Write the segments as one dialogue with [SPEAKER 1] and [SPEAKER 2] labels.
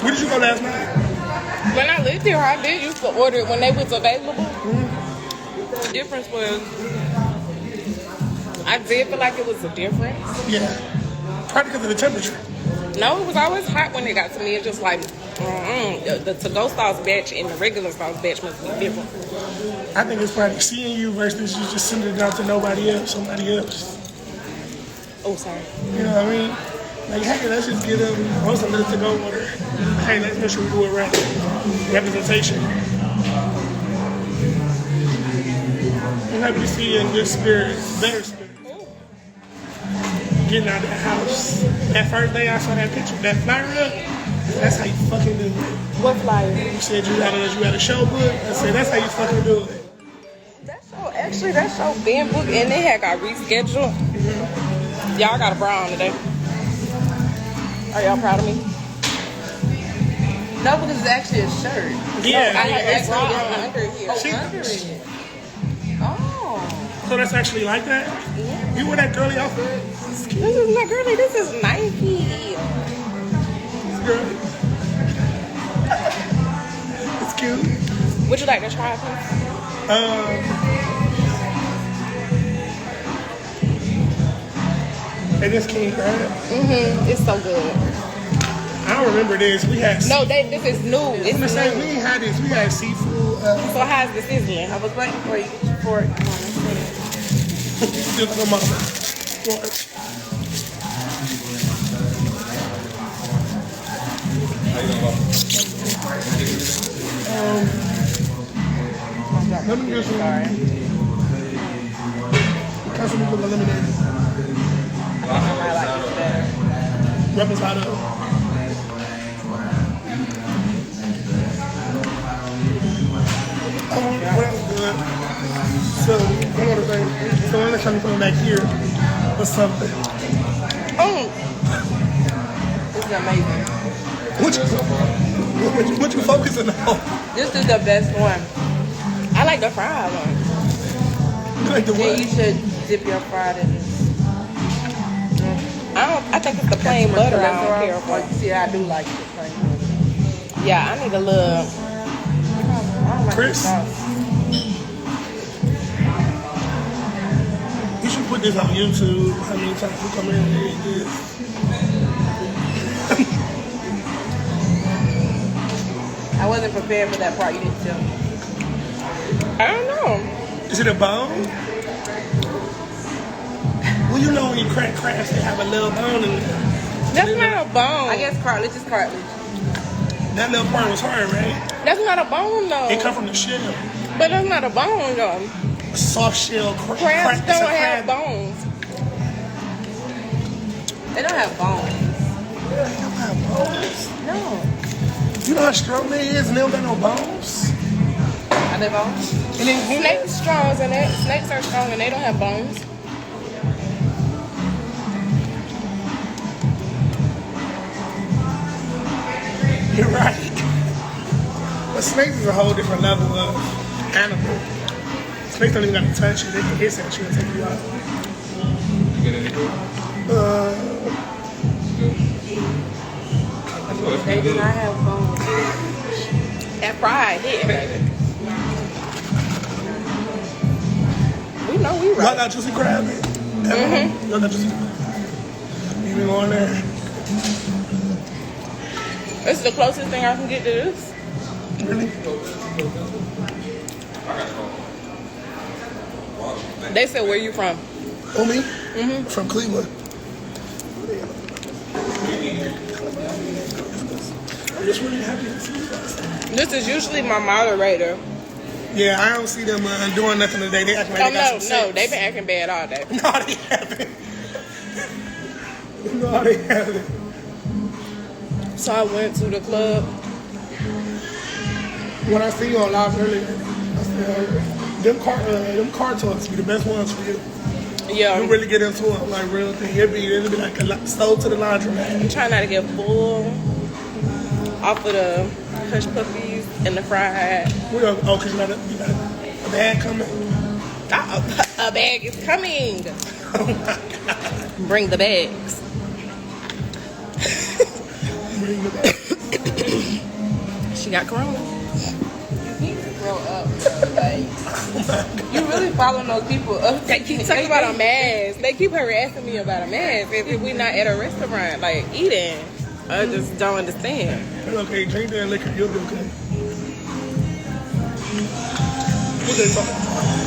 [SPEAKER 1] Where did you go last night?
[SPEAKER 2] When I lived here, I did used to order it when they was available. The difference was, I did feel like it was a difference.
[SPEAKER 1] Yeah. Probably because of the temperature.
[SPEAKER 2] No, it was always hot when it got to me. It's just like, the to-go sauce batch and the regular sauce batch must be different.
[SPEAKER 1] I think it's probably seeing you versus you just sending it out to somebody else.
[SPEAKER 2] Oh, sorry.
[SPEAKER 1] You know what I mean? Like, hey, let's just get them on some to go order. Hey, let's make sure we do it right. Representation. I'm happy to see you in good spirits, better spirits. Getting out of the house. That first day I saw that picture, that flyer up, that's how you fucking do it.
[SPEAKER 2] What flyer?
[SPEAKER 1] You said you had a show book. I said, that's how you fucking do it.
[SPEAKER 2] That show been booked and they had got rescheduled. Mm-hmm. Y'all got a bra on today. Are y'all proud of me?
[SPEAKER 3] No, because it's actually a shirt.
[SPEAKER 1] Yeah,
[SPEAKER 2] I had that bra
[SPEAKER 1] yeah.
[SPEAKER 2] under here.
[SPEAKER 3] Oh, under it. Oh.
[SPEAKER 1] So that's actually like that?
[SPEAKER 2] Yeah.
[SPEAKER 1] You wore that girly outfit?
[SPEAKER 2] This is not girly, this is Nike.
[SPEAKER 1] It's girly. It's cute.
[SPEAKER 2] Would you like to try it, please?
[SPEAKER 1] And this king crab.
[SPEAKER 2] It's so good.
[SPEAKER 1] I don't remember this. We had
[SPEAKER 2] No, this is new.
[SPEAKER 1] I'm
[SPEAKER 2] It's
[SPEAKER 1] gonna say
[SPEAKER 2] new.
[SPEAKER 1] we ain't had this. We had seafood.
[SPEAKER 2] So how's the sizzling?
[SPEAKER 3] I was waiting for you to get your fork. Come on, let's see.
[SPEAKER 1] Still come on. Let me get some. Can some people lemonade?
[SPEAKER 3] I like this better.
[SPEAKER 1] Rub side up. What else good? So, one other thing. So, next time you come back here, what's something?
[SPEAKER 3] This is amazing.
[SPEAKER 1] What you focusing on?
[SPEAKER 3] This is the best one.
[SPEAKER 2] I like the fried one.
[SPEAKER 1] You like the
[SPEAKER 3] Yeah,
[SPEAKER 1] what?
[SPEAKER 3] you should dip your fried in this.
[SPEAKER 2] I think it's the plain butter I don't care
[SPEAKER 3] Like,
[SPEAKER 2] for.
[SPEAKER 3] see, I do like the plain butter.
[SPEAKER 2] Yeah, I need a little.
[SPEAKER 3] I don't like
[SPEAKER 1] Chris?
[SPEAKER 3] the sauce.
[SPEAKER 1] You should put this on YouTube. How many times you come in and eat this?
[SPEAKER 3] I wasn't prepared for that part. You didn't tell me.
[SPEAKER 2] I don't know.
[SPEAKER 1] Is it a bone? Well, you know when you crack crabs, they have a little bone in it.
[SPEAKER 2] That's not a bone.
[SPEAKER 3] I guess cartilage is cartilage.
[SPEAKER 1] That little part was hard, right?
[SPEAKER 2] That's not a bone though.
[SPEAKER 1] It come from the shell.
[SPEAKER 2] But that's not a bone though.
[SPEAKER 1] A soft shell crab.
[SPEAKER 2] Crabs
[SPEAKER 1] It's a
[SPEAKER 2] don't have
[SPEAKER 1] crab.
[SPEAKER 2] bones.
[SPEAKER 3] They don't have bones.
[SPEAKER 1] They don't have bones.
[SPEAKER 3] No.
[SPEAKER 1] You know how strong they is and they don't got no bones?
[SPEAKER 3] Are they bones?
[SPEAKER 2] And then snakes strong and snakes are strong and they don't have bones.
[SPEAKER 1] You're right. But snakes is a whole different level of animal. Snakes don't even got to touch you. They can hiss at you and take you out.
[SPEAKER 4] You get any food?
[SPEAKER 3] They do not have bones.
[SPEAKER 2] That fried hit, baby. We know we
[SPEAKER 1] Y'all
[SPEAKER 2] right.
[SPEAKER 1] got juicy crab? Y'all got juicy crab? You been going there?
[SPEAKER 2] This is the closest thing I can get to this.
[SPEAKER 1] Really?
[SPEAKER 2] They said, where you from?
[SPEAKER 1] Oh, me? From Cleveland. I'm just really happy to see you guys.
[SPEAKER 2] This is usually my moderator.
[SPEAKER 1] Yeah, I don't see them doing nothing today. They act like
[SPEAKER 2] Oh,
[SPEAKER 1] they got
[SPEAKER 2] no,
[SPEAKER 1] some
[SPEAKER 2] no,
[SPEAKER 1] sense.
[SPEAKER 2] they've been acting bad all day.
[SPEAKER 1] No, they haven't. No, they haven't.
[SPEAKER 2] So I went to the club.
[SPEAKER 1] When I see you on live earlier, I said, them car talks be the best ones for you.
[SPEAKER 2] Yeah,
[SPEAKER 1] You really get into it, like real thing. It'll be like a stove to the laundromat.
[SPEAKER 2] I'm trying not to get full off of the hush puppies and the fried.
[SPEAKER 1] Oh, because you got a bag coming?
[SPEAKER 2] Oh, a bag is coming.
[SPEAKER 1] Oh my God.
[SPEAKER 2] Bring the bags.
[SPEAKER 1] Bring the bag.
[SPEAKER 2] She got corona.
[SPEAKER 3] You need to grow up. Like, you really following those people up.
[SPEAKER 2] They keep talking about a mask. They keep harassing me about a mask. If we not at a restaurant, like eating, I just don't understand.
[SPEAKER 1] It's okay, drink that liquor, you'll be okay. What they talking about?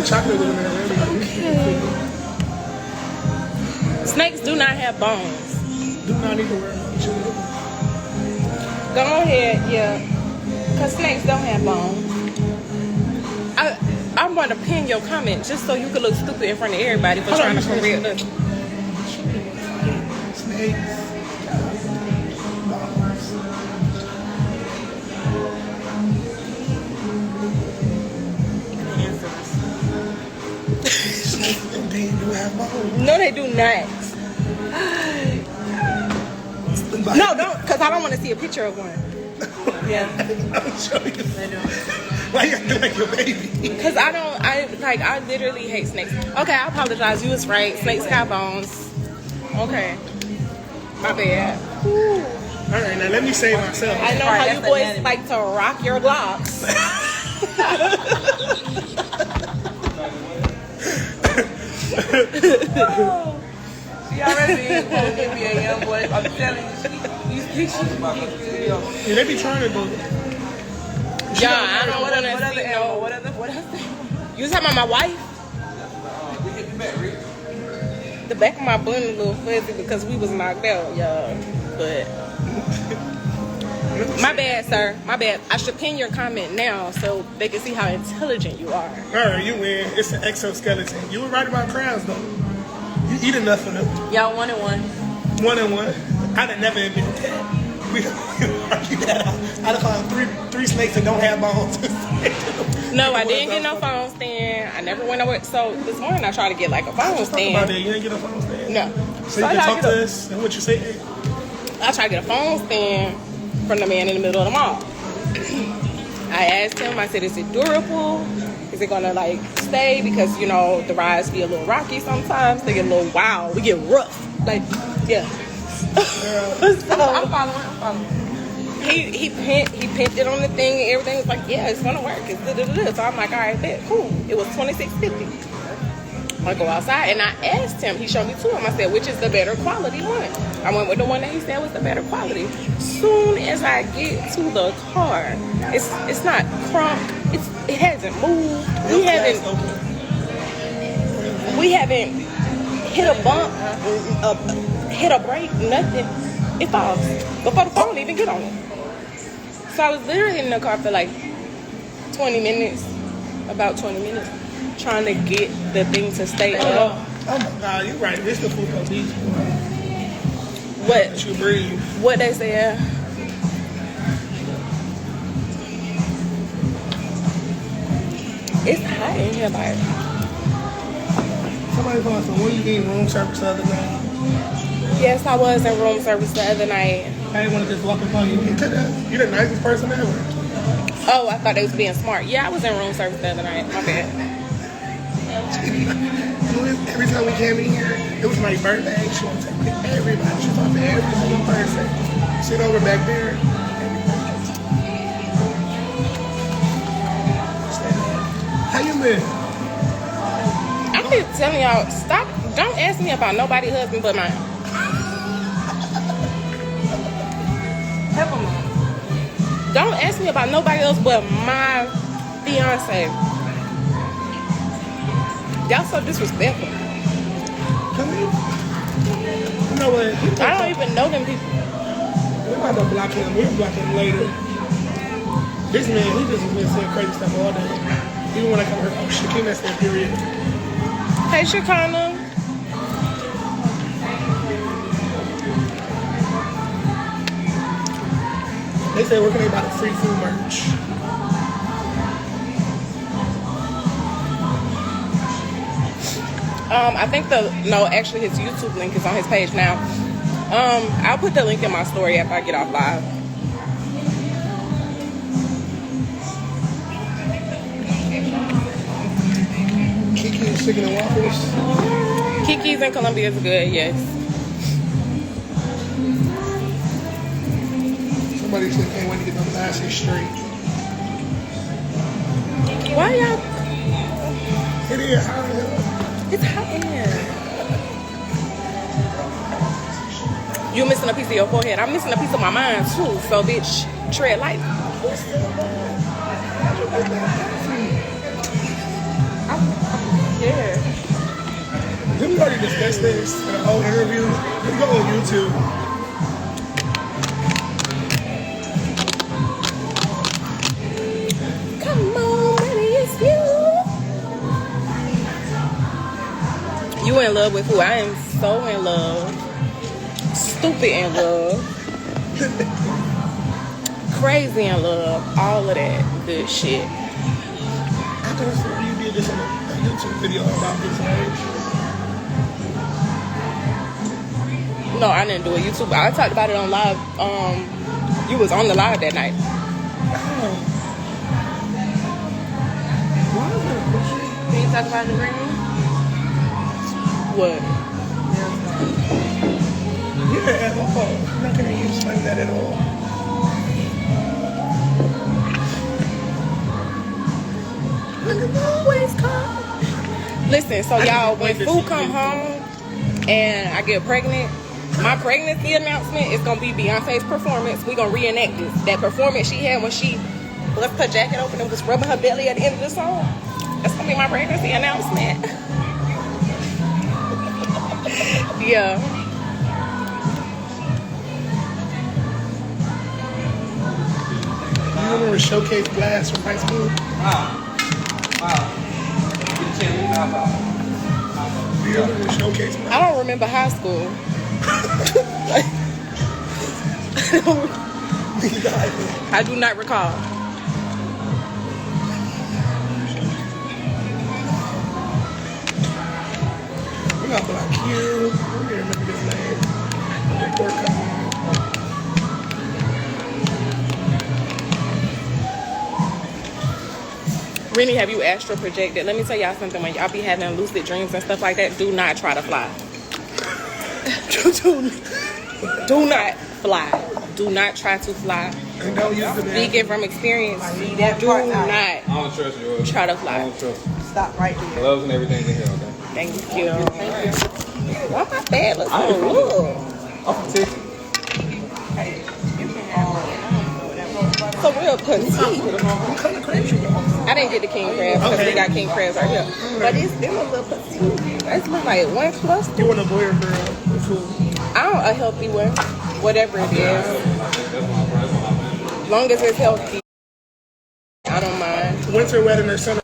[SPEAKER 1] Chocolate with them.
[SPEAKER 2] Snakes do not have bones.
[SPEAKER 1] Do not need to worry about you.
[SPEAKER 2] Go ahead, yeah. Because snakes don't have bones. I'm going to pin your comment just so you can look stupid in front of everybody for trying to correct us.
[SPEAKER 1] Snakes. Snakes indeed do have bones.
[SPEAKER 2] No, they do not. No, don't, because I don't want to see a picture of one.
[SPEAKER 3] Yeah.
[SPEAKER 1] I'll show you.
[SPEAKER 3] They do.
[SPEAKER 1] Why you acting like your baby?
[SPEAKER 2] Because I literally hate snakes. Okay, I apologize. You was right. Snakes got bones. Okay. My bad.
[SPEAKER 1] All right, now let me save myself.
[SPEAKER 2] I know
[SPEAKER 3] Right,
[SPEAKER 2] how
[SPEAKER 3] that's
[SPEAKER 2] you boys
[SPEAKER 3] anatomy.
[SPEAKER 2] like to rock your glocks.
[SPEAKER 3] She already is going to give me a young boy. I'm telling you, she's
[SPEAKER 1] Yeah, they be trying to do it.
[SPEAKER 2] Yeah, I don't
[SPEAKER 3] What
[SPEAKER 2] want
[SPEAKER 3] other
[SPEAKER 2] to see
[SPEAKER 3] animal?
[SPEAKER 2] no.
[SPEAKER 3] What other?
[SPEAKER 2] You talking about my wife? The back of my bun a little fuzzy because we was knocked out, y'all. But my bad, sir. My bad. I should pin your comment now so they can see how intelligent you are.
[SPEAKER 1] All right, you win. It's an exoskeleton. You were right about crowns, though. You eat enough of them.
[SPEAKER 3] Y'all 1-1.
[SPEAKER 1] 1-1. I'd have never admitted that. We argue that out. I'd have found three snakes that don't have bones.
[SPEAKER 2] No, I didn't get no phone stand. I never went over. So this morning I tried to get like a phone
[SPEAKER 1] Let's talk about that.
[SPEAKER 2] stand.
[SPEAKER 1] You didn't get a phone stand.
[SPEAKER 2] No.
[SPEAKER 1] So you
[SPEAKER 2] I
[SPEAKER 1] can
[SPEAKER 2] tried
[SPEAKER 1] talk
[SPEAKER 2] to get
[SPEAKER 1] to us and what you say.
[SPEAKER 2] I tried to get a phone stand from the man in the middle of the mall. I asked him, I said, is it durable? Is it gonna like stay? Because you know, the rides be a little rocky sometimes. They get a little wild. We get rough. Like, yeah.
[SPEAKER 3] I'm following.
[SPEAKER 2] He pinned it on the thing and everything was like, yeah, it's gonna work. It's da-da-da-da. So I'm like, all right, bet, cool. It was $26.50. I go outside and I asked him, he showed me two of them. I said, which is the better quality one? I went with the one that he said was the better quality. Soon as I get to the car, it's not crunk, it hasn't moved. We haven't hit a bump, hit a brake, nothing. It falls before the phone even get on it. So I was literally in the car for like 20 minutes, about 20 minutes, trying to get the thing to stay up.
[SPEAKER 1] Oh my God, you're right. This the Fuko Beach.
[SPEAKER 2] What?
[SPEAKER 1] That you breathe.
[SPEAKER 2] What they said. It's hot in here, like.
[SPEAKER 1] Somebody told us, when you eating room service the other night,
[SPEAKER 2] Yes, I was in room service the other night.
[SPEAKER 1] I didn't want to just walk up on you. You're the nicest person ever.
[SPEAKER 2] Oh, I thought they was being smart. Yeah, I was in room service the other night. My bad.
[SPEAKER 1] Every time we came in here, it was my birthday. She wanted to take everybody. She talked to every single person. Sit over back there. How you been?
[SPEAKER 2] I keep telling y'all, stop. Don't ask me about nobody's husband but mine.
[SPEAKER 3] Help him.
[SPEAKER 2] Don't ask me about nobody else but my fiance. Y'all so disrespectful.
[SPEAKER 1] Come here. You know what?
[SPEAKER 2] I don't even know them people.
[SPEAKER 1] We're about to block him. We'll block him later. This man, he just been saying crazy stuff all day. Even when I come here, oh shit, can't mess that period.
[SPEAKER 2] Hey, Shakana.
[SPEAKER 1] They say, where can they buy the free food merch?
[SPEAKER 2] I think actually his YouTube link is on his page now. I'll put the link in my story after I get off live.
[SPEAKER 1] Kiki's Chicken and waffles.
[SPEAKER 2] Kiki's in Columbia is good, yes.
[SPEAKER 1] Somebody said can't wait to get them glasses straight.
[SPEAKER 2] Why y'all?
[SPEAKER 1] It is hot as hell.
[SPEAKER 2] It's hot in here. You missing a piece of your forehead. I'm missing a piece of my mind too. So, bitch, tread light. Yeah.
[SPEAKER 1] Did we already discuss this in a whole interview? We go on YouTube.
[SPEAKER 2] Come on, baby, it's you. You in love with who? I am so in love. Stupid in love. Crazy in love. All of that good shit.
[SPEAKER 1] I could have sworn you did this on a YouTube video about this age.
[SPEAKER 2] No, I didn't do a YouTube. I talked about it on live. You was on the live that night.
[SPEAKER 1] Why is that a question?
[SPEAKER 3] Can you talk about the green?
[SPEAKER 2] What?
[SPEAKER 1] Yeah, at all. I'm not going to explain that at all.
[SPEAKER 2] Always come. Listen, so y'all, when food come home and I get pregnant, my pregnancy announcement is gonna be Beyonce's performance. We gonna reenact this. That performance she had when she left her jacket open and was rubbing her belly at the end of the song. That's gonna be my pregnancy announcement. Yeah.
[SPEAKER 1] You remember Showcase Blast from high school? Do you remember Showcase Blast?
[SPEAKER 2] I don't remember high school. I do not recall.
[SPEAKER 1] We got Black Cube. I don't even remember his name. Report coming.
[SPEAKER 2] Rennie, have you astral projected? Let me tell y'all something. When y'all be having lucid dreams and stuff like that, do not try to fly. Do not fly. Do not try to fly.
[SPEAKER 1] And don't use the
[SPEAKER 2] Speaking from experience,
[SPEAKER 3] Leave that
[SPEAKER 2] do
[SPEAKER 3] part out.
[SPEAKER 2] not
[SPEAKER 4] I don't trust you.
[SPEAKER 2] try to
[SPEAKER 4] I
[SPEAKER 2] fly.
[SPEAKER 4] don't trust you.
[SPEAKER 3] Stop right there.
[SPEAKER 4] Gloves and everything in here, okay?
[SPEAKER 2] Thank you. Why my bed look
[SPEAKER 4] I ain't
[SPEAKER 2] so look?
[SPEAKER 4] I'm from Texas.
[SPEAKER 3] Hey, you can have
[SPEAKER 2] So real petite.
[SPEAKER 1] What kind of crabs you got?
[SPEAKER 2] I didn't get the king crabs because
[SPEAKER 1] Okay.
[SPEAKER 2] we got king crabs right here. But it's still a little petite. It's look like one cluster.
[SPEAKER 1] You want a boy or girl with food?
[SPEAKER 2] I don't a healthy one. Whatever it is.
[SPEAKER 4] That's my friend.
[SPEAKER 2] Long as it's healthy, I don't mind.
[SPEAKER 1] Winter wedding or summer?